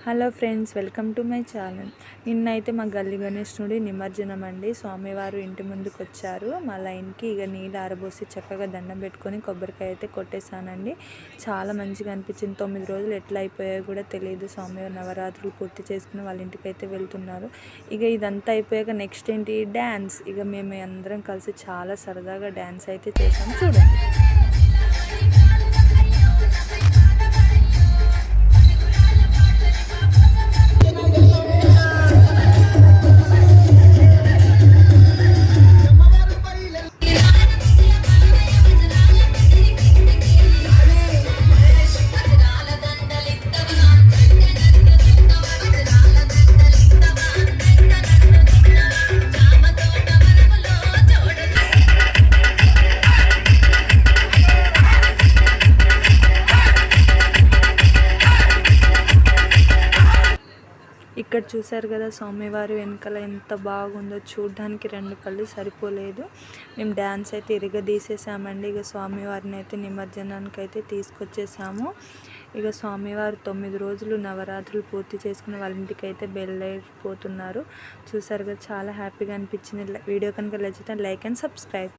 Hello friends, welcome to my channel. నిన్నైతే మా గల్లీ గణేశుడి నిమజ్జనం అండి. స్వామివారు ఇంటి ముందుకు వచ్చారు. మా లైన్కి నీళ్ళు ఆరబోసి చక్కగా దండం పెట్టుకొని కొబ్బరికాయ అయితే కొట్టేశానండి. చాలా మంచిగా అనిపించింది. 9 రోజులు ఎట్లా అయిపోయాయో కూడా తెలియదు. స్వామివారు నవరాత్రులు పూర్తి చేసుకుని వాళ్ళ ఇంటికి అయితే వెళ్తున్నారు. ఇదంతా అయిపోయాక నెక్స్ట్ ఏంటి, డ్యాన్స్. మేము అందరం కలిసి చాలా సరదాగా డ్యాన్స్ అయితే చేసాం. చూడండి. ఇక్కడ చూసారు కదా, స్వామివారి వెనకాల ఎంత బాగుందో. చూడడానికి 2 కళ్ళు సరిపోలేదు. మేము డ్యాన్స్ అయితే ఇరగదీసేసామండి. స్వామివారిని అయితే నిమజ్జనానికి అయితే తీసుకొచ్చేసాము. స్వామివారు 9 రోజులు నవరాత్రులు పూర్తి చేసుకుని వాళ్ళ ఇంటికి అయితే బయలుదేరిపోతున్నారు. చూసారు కదా, చాలా హ్యాపీగా అనిపించింది. వీడియో కనుక నచ్చితే లైక్ అండ్ సబ్స్క్రైబ్.